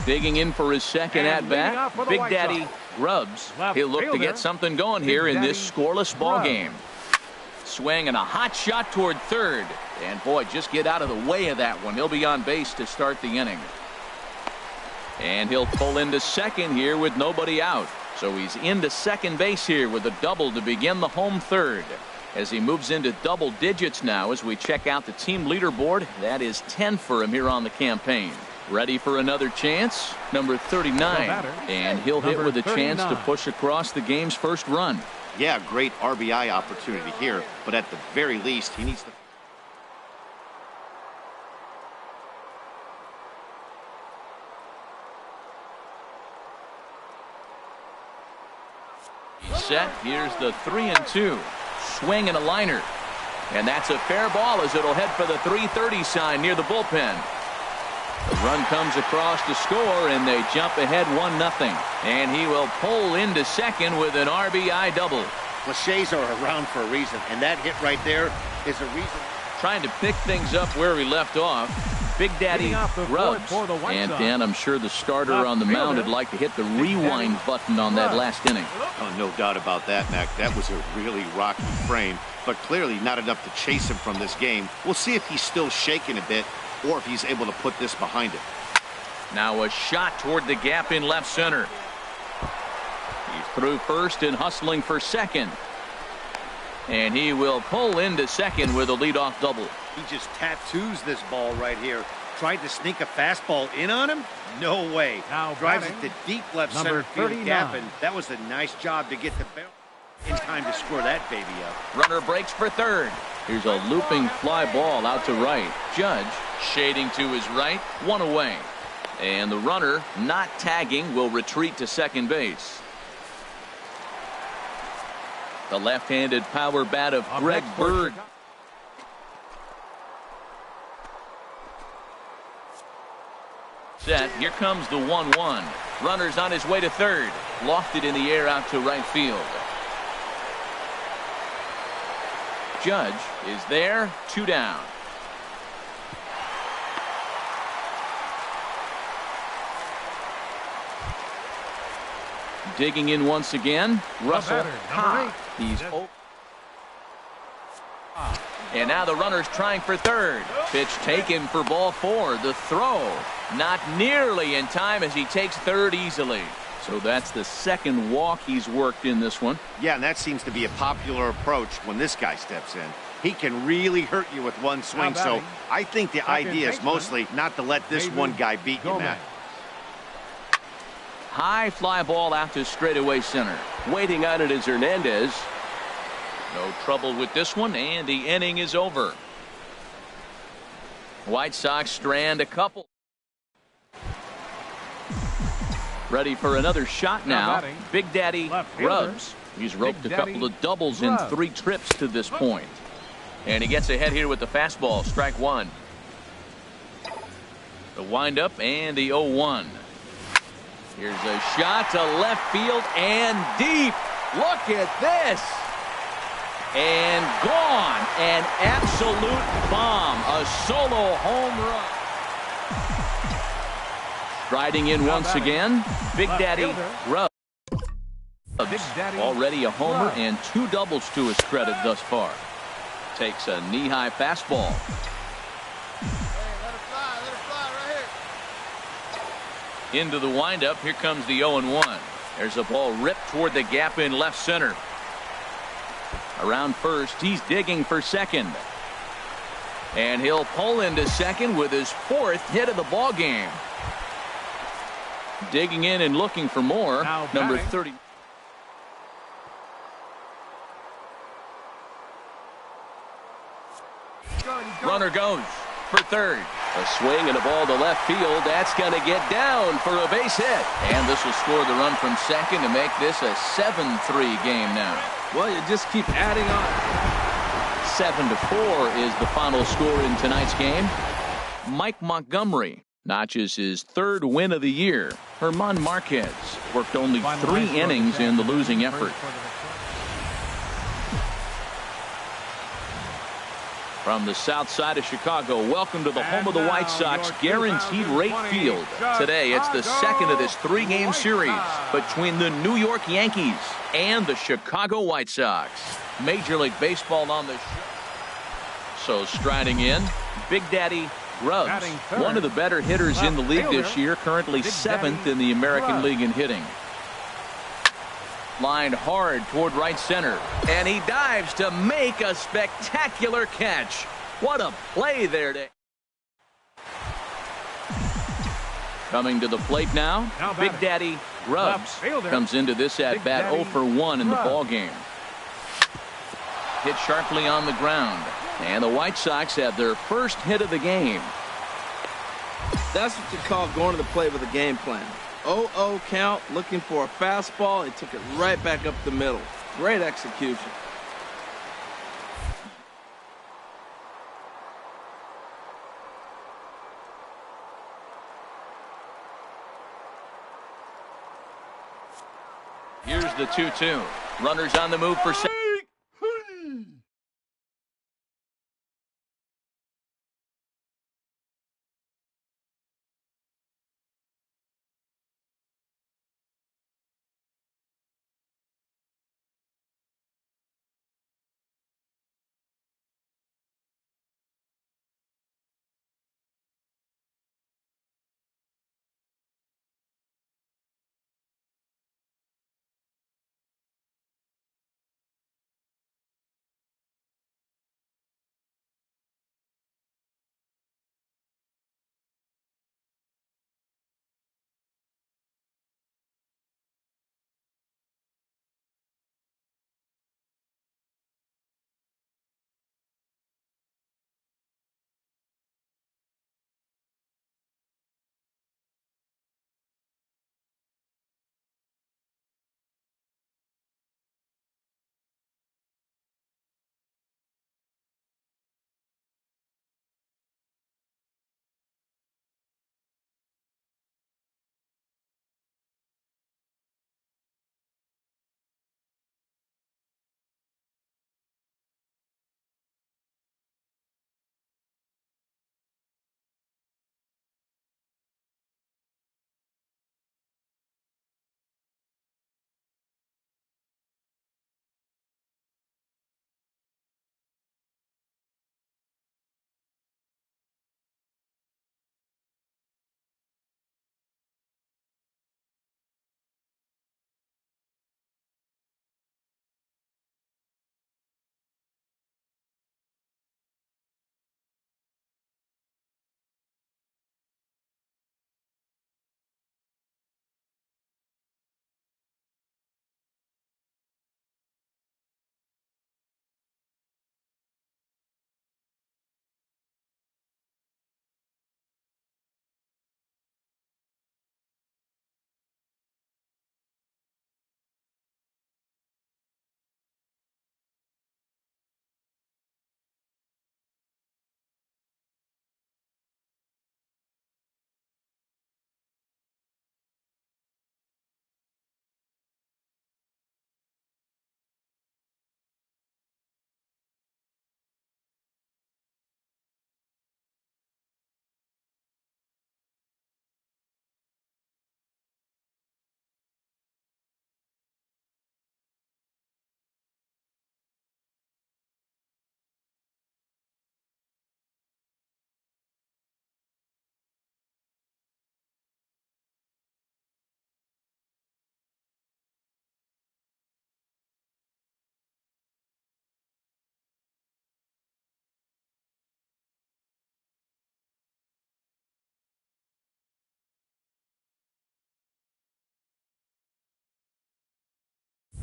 Digging in for his second at-bat, Big Daddy Grubbs. He'll look to get something going here in this scoreless ball game. Swing and a hot shot toward third. And, boy, just get out of the way of that one. He'll be on base to start the inning. And he'll pull into second here with nobody out. So he's into second base here with a double to begin the home third. As he moves into double digits now as we check out the team leaderboard, that is 10 for him here on the campaign. Ready for another chance? Number 39. And he'll hit with a chance to push across the game's first run. Yeah, great RBI opportunity here, but at the very least, he needs to. Set. Here's the 3-2. Swing and a liner. And that's a fair ball as it'll head for the 3:30 sign near the bullpen. The run comes across to score, and they jump ahead 1-0. And he will pull into second with an RBI double. Cliches are around for a reason, and that hit right there is a reason. Trying to pick things up where we left off. Big Daddy Grubbs. And Dan, I'm sure the starter on the mound would like to hit the rewind button on that last inning. Oh, no doubt about that, Mac. That was a really rocky frame, but clearly not enough to chase him from this game. We'll see if he's still shaking a bit or if he's able to put this behind him. Now a shot toward the gap in left center. He's through first and hustling for second. And he will pull into second with a leadoff double. He just tattoos this ball right here. Tried to sneak a fastball in on him? No way. Now drives it to deep left center field 39. gap, and that was a nice job to get the barrel in time to score that baby up. Runner breaks for third. Here's a looping fly ball out to right. Judge shading to his right, one away. And the runner, not tagging, will retreat to second base. The left-handed power bat of Greg Bird. Set. Here comes the 1-1. Runner's on his way to third. Lofted in the air out to right field. Judge is there, 2 down. Digging in once again, Russell batter, He's open. And now the runner's trying for third. Pitch taken for ball 4. The throw not nearly in time as he takes third easily. So that's the second walk he's worked in this one. Yeah, and that seems to be a popular approach when this guy steps in. He can really hurt you with one swing, so I think the idea is mostly not to let this one guy beat you, Matt. High fly ball out to straightaway center. Waiting on it is Hernandez. No trouble with this one, and the inning is over. White Sox strand a couple. Ready for another shot now. Big Daddy Rubs. He's roped a couple of doubles in 3 trips to this point. And he gets ahead here with the fastball. Strike 1. The windup and the 0-1. Here's a shot to left field and deep. Look at this. And gone. An absolute bomb. A solo home run. Striding in once again, Big Daddy Rubs. Already a homer and 2 doubles to his credit thus far. Takes a knee-high fastball. Let it fly right here. Into the windup. Here comes the 0-1. There's a ball ripped toward the gap in left center. Around first, he's digging for second. And he'll pull into second with his 4th hit of the ball game. Digging in and looking for more. Number 30. Runner goes for third. A swing and a ball to left field. That's going to get down for a base hit. And this will score the run from second to make this a 7-3 game now. Well, you just keep adding on. 7-4 is the final score in tonight's game. Mike Montgomery notches his 3rd win of the year. Herman Marquez worked only 3 innings in the losing effort. From the south side of Chicago, welcome to the home of the White Sox, Guaranteed Rate Field. Today, it's the second of this 3-game series between the New York Yankees and the Chicago White Sox. Major League Baseball on the show. So striding in, Big Daddy Rubs, one of the better hitters in the league this year, currently 7th in the American League in hitting. Lined hard toward right center, and he dives to make a spectacular catch. What a play there. Coming to the plate now, Big Daddy Rubs comes into this at-bat 0 for 1 in the ballgame. Hit sharply on the ground, and the White Sox have their first hit of the game. That's what you call going to the plate with a game plan. 0-0 count, looking for a fastball. He took it right back up the middle. Great execution. Here's the 2-2. Runners on the move for second.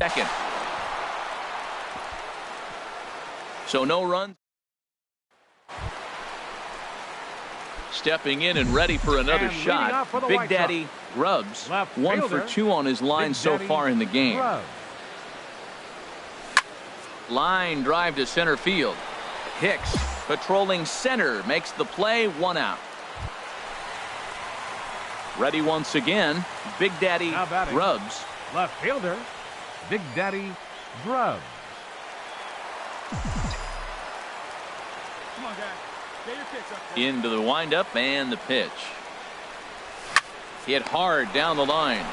second. So no runs. Stepping in and ready for another shot. Big Daddy Grubbs, 1 for 2 on his line so far in the game. Line drive to center field. Hicks patrolling center makes the play, 1 out. Ready once again. Big Daddy Grubbs. Left fielder, Big Daddy Grubbs. Come on, guys. Get your pitch up there. Into the windup and the pitch. Hit hard down the line.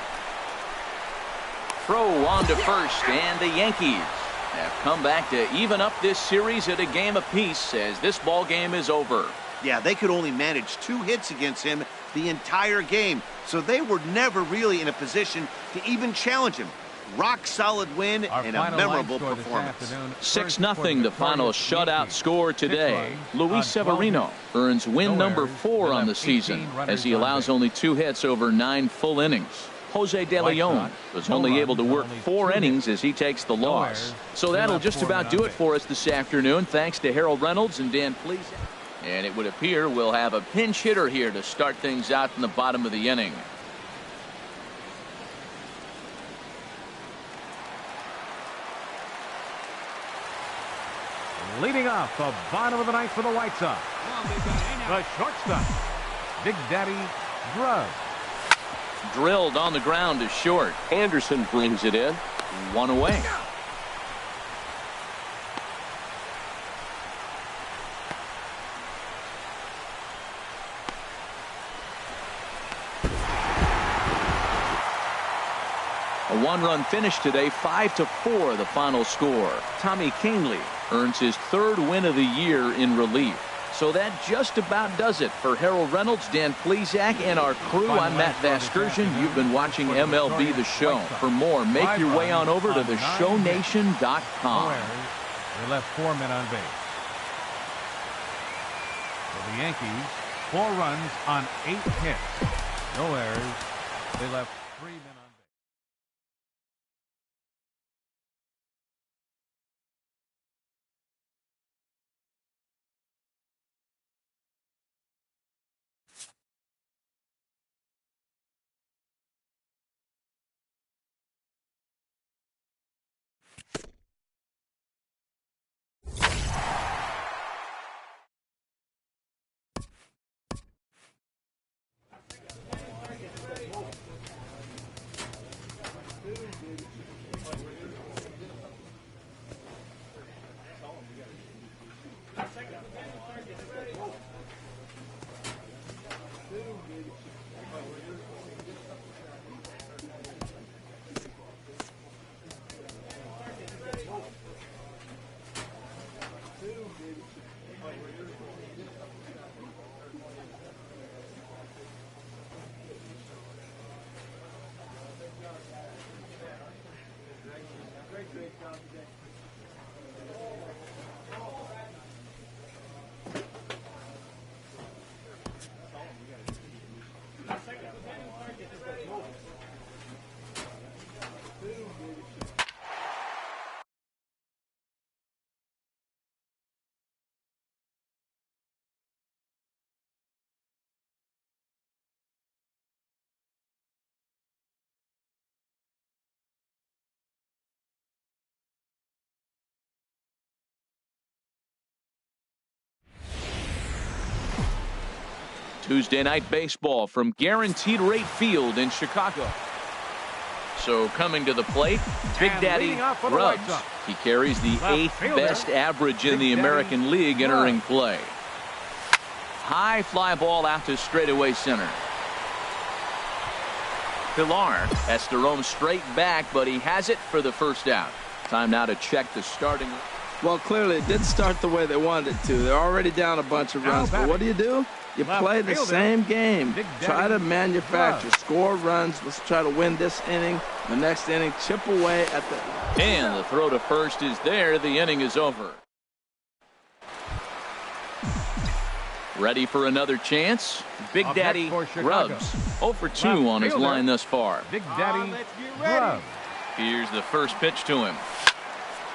Throw on to first, and the Yankees have come back to even up this series at a game apiece as this ball game is over. Yeah, they could only manage 2 hits against him the entire game, so they were never really in a position to even challenge him. Rock solid win and a memorable performance. 6-0 the final shutout score today. Luis Severino earns win number 4 on the season as he allows only 2 hits over 9 full innings. Jose De Leon was only able to work 4 innings as he takes the loss. So that'll just about do it for us this afternoon. Thanks to Harold Reynolds and Dan Please. And it would appear we'll have a pinch hitter here to start things out in the bottom of the inning. Leading off the bottom of the ninth for the White Sox, the shortstop, Big Daddy Grubbs. Drilled on the ground to short. Anderson brings it in. 1 away. A 1-run finish today, 5-4 the final score. Tommy Kahnle earns his 3rd win of the year in relief. So that just about does it for Harold Reynolds, Dan Plesac, and our crew. I'm Matt Vasgersian. You've been watching MLB The Show. For more, make your way on over to theshownation.com. They left 4 men on base. For the Yankees, 4 runs on 8 hits. No errors. They left 3 men on base. Tuesday night baseball from Guaranteed Rate Field in Chicago. So coming to the plate, Big Daddy Grubbs. He carries the 8th best average in the American League entering play. High fly ball out to straightaway center. Pilar has to roam straight back, but he has it for the first out. Time now to check the starting. Well, clearly it didn't start the way they wanted it to. They're already down a bunch of runs, but what do? You play the same game. Try to manufacture, score runs. Let's try to win this inning. The next inning, chip away at the... And the throw to first is there. The inning is over. Ready for another chance? Big Daddy Grubbs. 0 for 2 on his line thus far. Big Daddy Grubbs. Here's the first pitch to him.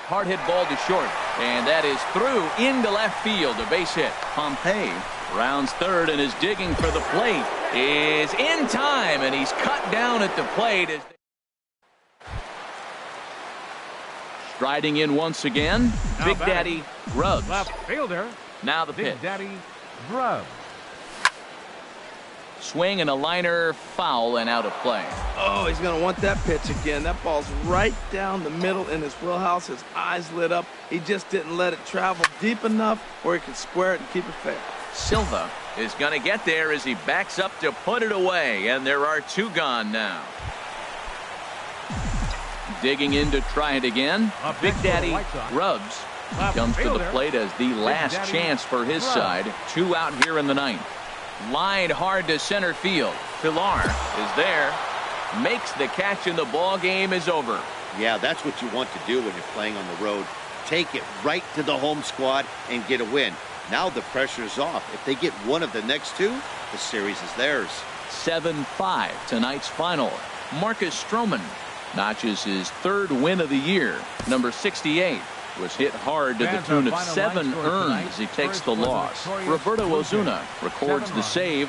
Hard hit ball to short, and that is through into left field. A base hit. Pompey rounds third and is digging for the plate. Is in time, and he's cut down at the plate. Striding in once again, Big Daddy Grubbs. Left fielder. Now the pitch. Big Daddy Grubbs. Swing and a liner, foul, and out of play. Oh, he's going to want that pitch again. That ball's right down the middle in his wheelhouse. His eyes lit up. He just didn't let it travel deep enough where he could square it and keep it fair. Silva is going to get there as he backs up to put it away, and there are two gone now. Digging in to try it again, Big Daddy Grubbs comes to the plate as the last chance for his side. Two out here in the ninth. Line hard to center field. Pilar is there, makes the catch, and the ball game is over. Yeah, that's what you want to do when you're playing on the road. Take it right to the home squad and get a win. Now the pressure is off. If they get one of the next two, the series is theirs. 7-5 tonight's final. Marcus Stroman notches his third win of the year. Number 68 was hit hard to the tune of 7 earned as he takes the loss. Roberto Ozuna records the save.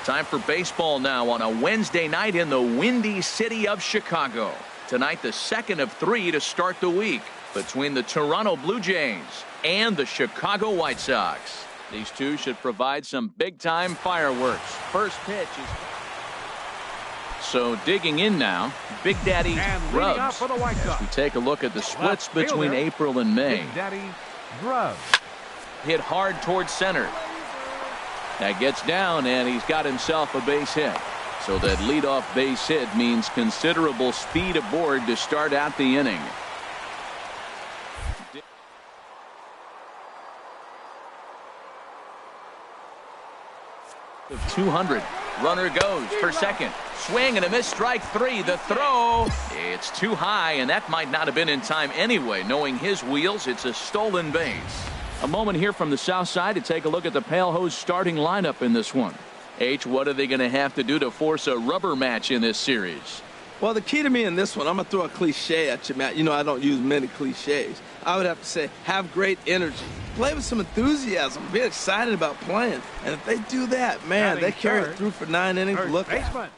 Time for baseball now on a Wednesday night in the windy city of Chicago. Tonight, the second of 3 to start the week between the Toronto Blue Jays and the Chicago White Sox. These two should provide some big-time fireworks. First pitch is... So digging in now, Big Daddy Grubbs. As we take a look at the splits between April and May. Big Daddy Grubbs. Hit hard towards center. That gets down, and he's got himself a base hit. So that leadoff base hit means considerable speed aboard to start out the inning. 200. Runner goes for second. Swing and a miss, strike 3. The throw, it's too high, and that might not have been in time anyway. Knowing his wheels, it's a stolen base. A moment here from the south side to take a look at the Pale Hose starting lineup in this one. H, what are they going to have to do to force a rubber match in this series? Well, the key to me in this one, I'm going to throw a cliche at you, Matt. You know I don't use many cliches. I would have to say, have great energy. Play with some enthusiasm. Be excited about playing. And if they do that, man, they carry it through for 9 innings. Look at it.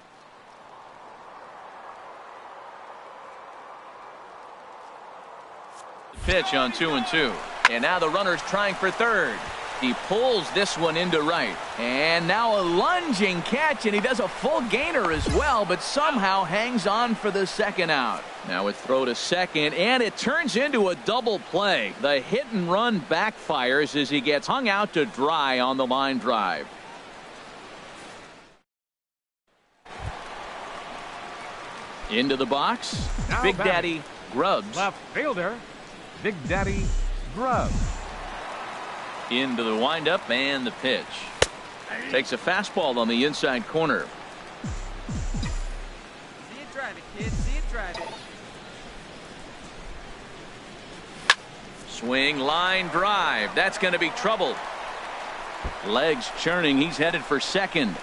Pitch on 2-2. And now the runner's trying for third. He pulls this one into right. And now a lunging catch, and he does a full gainer as well, but somehow hangs on for the second out. Now a throw to second, and it turns into a double play. The hit and run backfires as he gets hung out to dry on the line drive. Into the box, now Big Daddy Grubbs. Left fielder, Big Daddy Grubbs. Into the windup and the pitch. Takes a fastball on the inside corner. See it drive it, kid. See it drive it. Swing, line drive. That's going to be trouble. Legs churning. He's headed for second.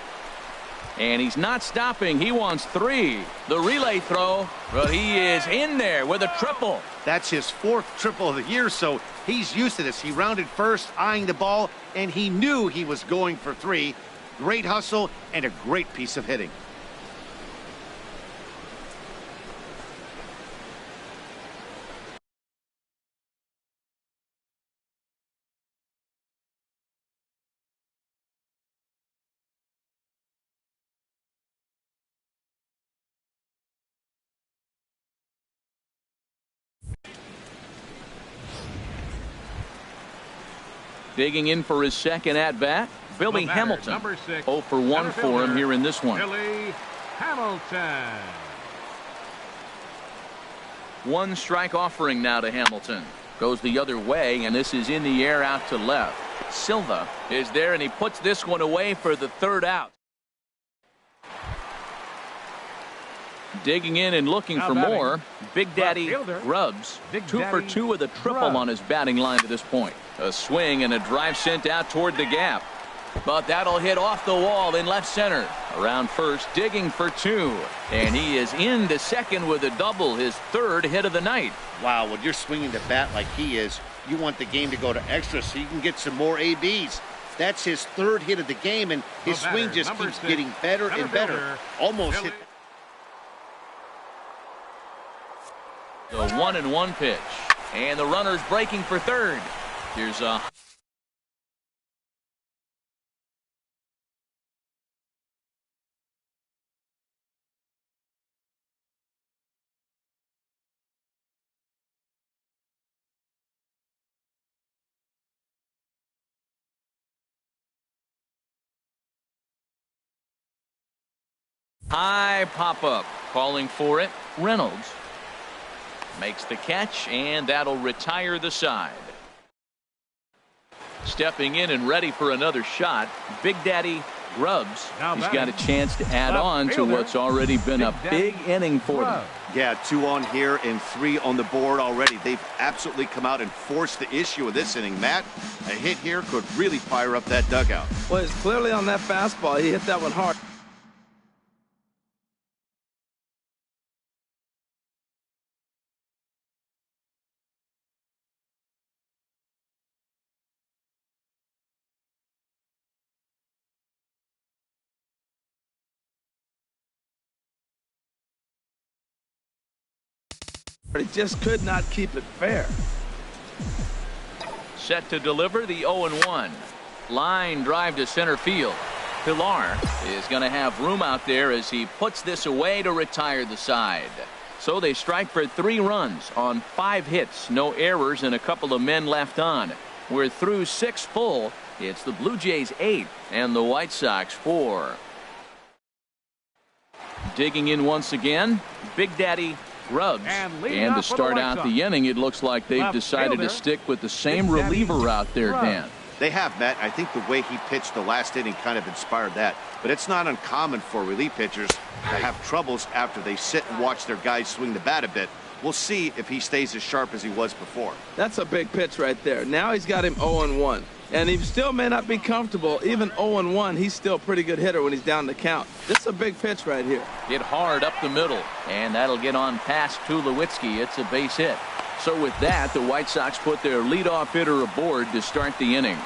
And he's not stopping. He wants 3. The relay throw, but he is in there with a triple. That's his 4th triple of the year, so he's used to this. He rounded first, eyeing the ball, and he knew he was going for 3. Great hustle and a great piece of hitting. Digging in for his second at-bat, Billy Hamilton. Number 6, 0 for 1 for him here in this one. Billy Hamilton. 1 strike offering now to Hamilton. Goes the other way, and this is in the air out to left. Silva is there, and he puts this one away for the 3rd out. Digging in and looking for more. Big Daddy Grubbs. 2 for 2 with a triple on his batting line to this point. A swing and a drive sent out toward the gap. But that'll hit off the wall in left center. Around first, digging for 2. And he is into second with a double, his 3rd hit of the night. Wow, when you're swinging the bat like he is, you want the game to go to extra so you can get some more ABs. That's his 3rd hit of the game, and his swing just keeps getting better and better. Almost hit. The 1-1 pitch. And the runner's breaking for 3rd. Here's a high pop-up. Calling for it, Reynolds. Makes the catch, and that'll retire the side. Stepping in and ready for another shot, Big Daddy Grubbs. He's got a chance to add on to what's already been a big inning for them. Yeah, 2 on here and 3 on the board already. They've absolutely come out and forced the issue of this inning. Matt, a hit here could really fire up that dugout. Well, it's clearly on that fastball. He hit that one hard. He just could not keep it fair. Set to deliver the 0-1. Line drive to center field. Pilar is going to have room out there as he puts this away to retire the side. So they strike for 3 runs on 5 hits, no errors, and a couple of men left on. We're through 6 full. It's the Blue Jays 8 and the White Sox 4. Digging in once again, Big Daddy Grubbs. And to start out the inning, it looks like they've decided to stick with the same reliever out there, Dan. They have, Matt. I think the way he pitched the last inning kind of inspired that. But it's not uncommon for relief pitchers to have troubles after they sit and watch their guys swing the bat a bit. We'll see if he stays as sharp as he was before. That's a big pitch right there. Now he's got him 0-1. And he still may not be comfortable. Even 0-1, he's still a pretty good hitter when he's down the count. This is a big pitch right here. Hit hard up the middle. And that'll get on past Tulowitzki. It's a base hit. So with that, the White Sox put their leadoff hitter aboard to start the inning.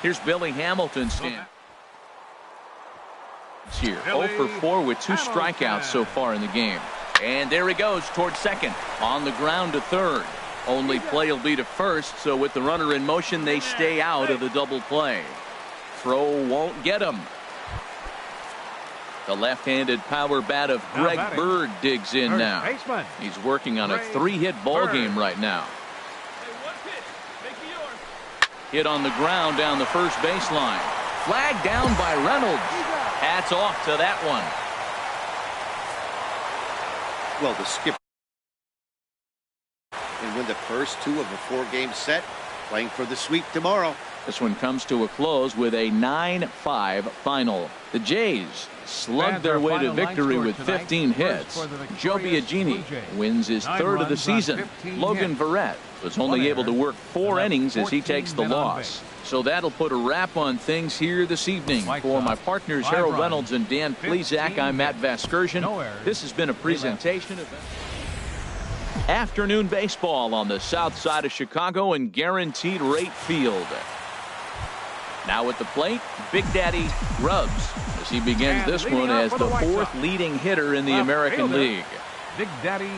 Here's Billy Hamilton stand. Here, 0 for 4 with 2 strikeouts so far in the game. And there he goes towards second. On the ground to third. Only play will be to first, so with the runner in motion, they stay out of the double play. Throw won't get him. The left-handed power bat of Greg Bird digs in now. He's working on a 3-hit ball game right now. Hit on the ground down the first baseline. Flag down by Reynolds. Hats off to that one. Well, the skipper and win the first 2 of a 4-game set, playing for the sweep tomorrow. This one comes to a close with a 9-5 final. The Jays slugged their way to victory with 15 hits. Joe Biagini wins his 3rd of the season. Logan Verrett was only able to work 4 innings as he takes the loss. So that'll put a wrap on things here this evening. For my partners Harold Reynolds and Dan Plesac, I'm Matt Vasgersian. This has been a presentation of afternoon baseball on the south side of Chicago and Guaranteed Rate Field. Now at the plate, Big Daddy Grubbs as he begins this one as the 4th leading hitter in the American League. Big Daddy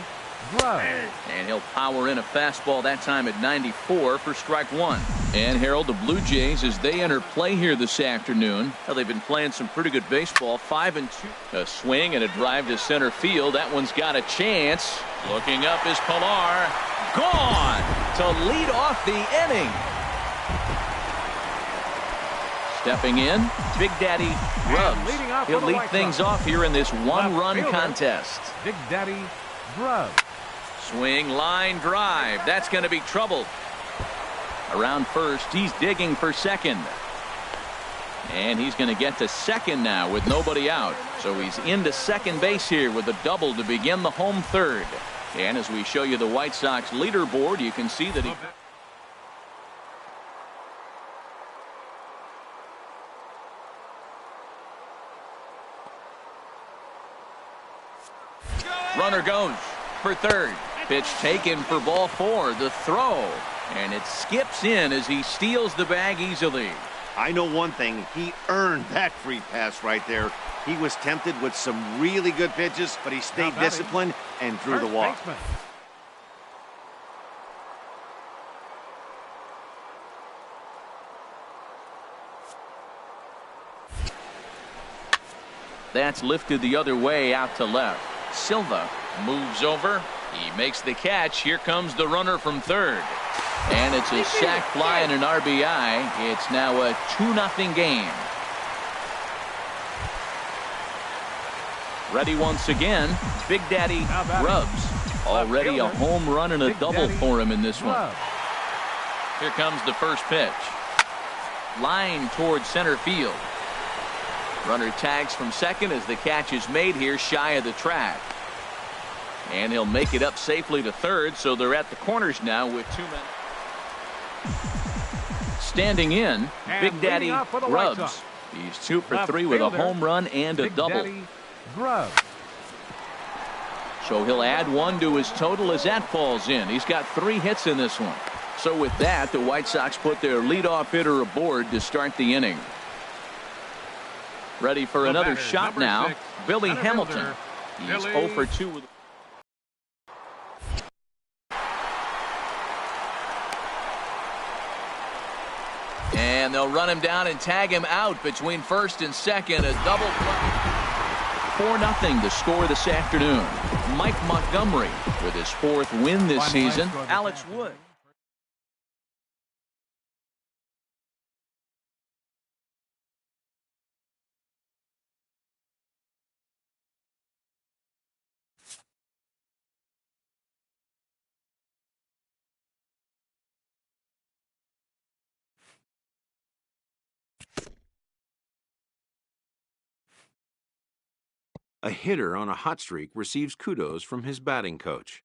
Grubbs. And he'll power in a fastball that time at 94 for strike 1. And Harold, the Blue Jays, as they enter play here this afternoon, well, they've been playing some pretty good baseball. 5-2. A swing and a drive to center field. That one's got a chance. Looking up is Pilar. Gone to lead off the inning. Stepping in, Big Daddy Grubbs. He'll lead things off here in this 1-run contest. Big Daddy Grubbs. Swing, line drive. That's going to be trouble. Around first, he's digging for second. And he's going to get to second now with nobody out. So he's into second base here with a double to begin the home third. And as we show you the White Sox leaderboard, you can see that he... runner goes for third. Pitch taken for ball 4. The throw. And it skips in as he steals the bag easily. I know one thing. He earned that free pass right there. He was tempted with some really good pitches, but he stayed disciplined and drew the walk. That's lifted the other way out to left. Silva moves over. He makes the catch. Here comes the runner from third. And it's a sac fly and an RBI. It's now a 2-0 game. Ready once again. Big Daddy Grubbs. Already a home run and a double for him in this one. Here comes the first pitch. Line towards center field. Runner tags from second as the catch is made here shy of the track. And he'll make it up safely to third, so they're at the corners now with 2 men. Standing in, Big Daddy Grubbs. He's 2 for 3 with a home run and a double. So he'll add 1 to his total as that falls in. He's got 3 hits in this one. So with that, the White Sox put their leadoff hitter aboard to start the inning. Ready for another shot now. Billy Hamilton. He's 0 for 2 with. And they'll run him down and tag him out between first and second. A double play. 4-0 the score this afternoon. Mike Montgomery with his 4th win this season. Alex Wood. A hitter on a hot streak receives kudos from his batting coach.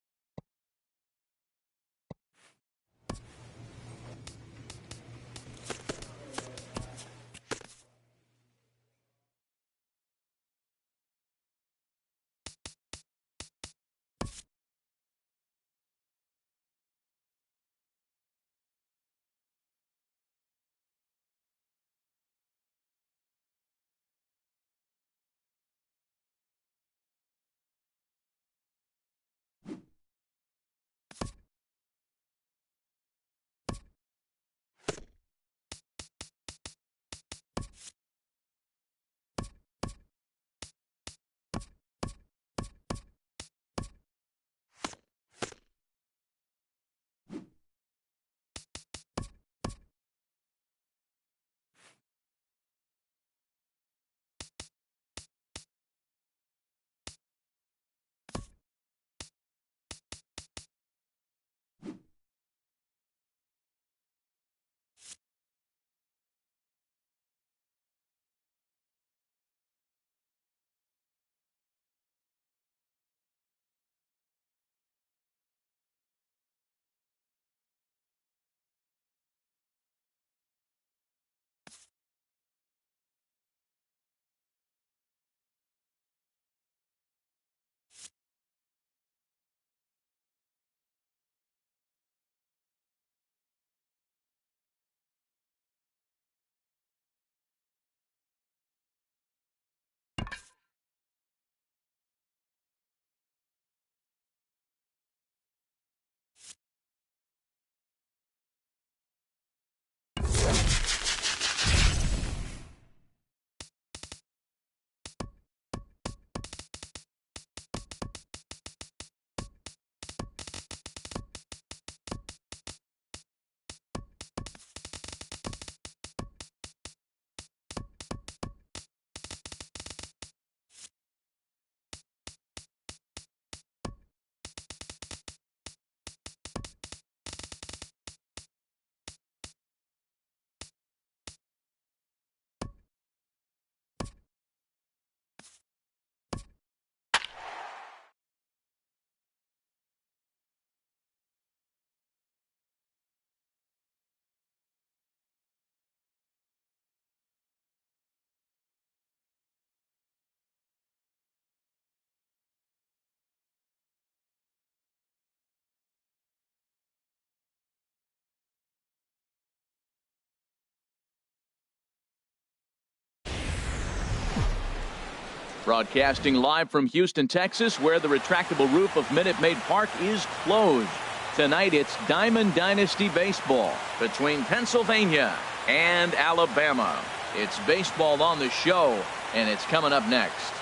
Broadcasting live from Houston, Texas, where the retractable roof of Minute Maid Park is closed. Tonight it's Diamond Dynasty Baseball between Pennsylvania and Alabama. It's baseball on the show, and it's coming up next.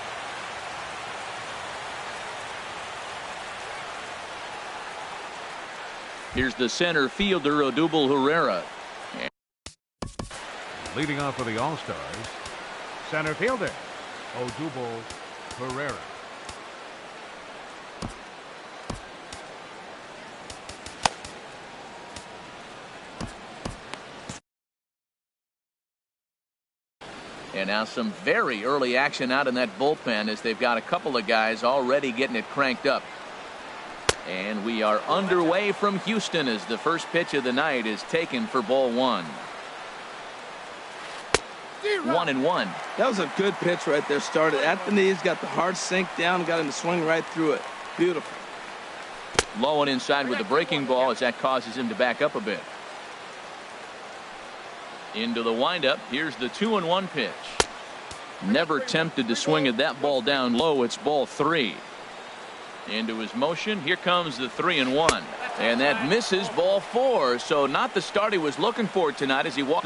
Here's the center fielder, Odubel Herrera. Leading off for the All-Stars, center fielder, Odubel Herrera. And now some very early action out in that bullpen as they've got a couple of guys already getting it cranked up. And we are underway from Houston as the first pitch of the night is taken for ball one. 1-1. That was a good pitch right there. Started at the knees, got the hard sink down, got him to swing right through it. Beautiful. Low and inside with the breaking ball as that causes him to back up a bit. Into the windup. Here's the 2-1 pitch. Never tempted to swing at that ball down low. It's ball three. Into his motion. Here comes the 3-1. And that misses ball four. So not the start he was looking for tonight as he walked.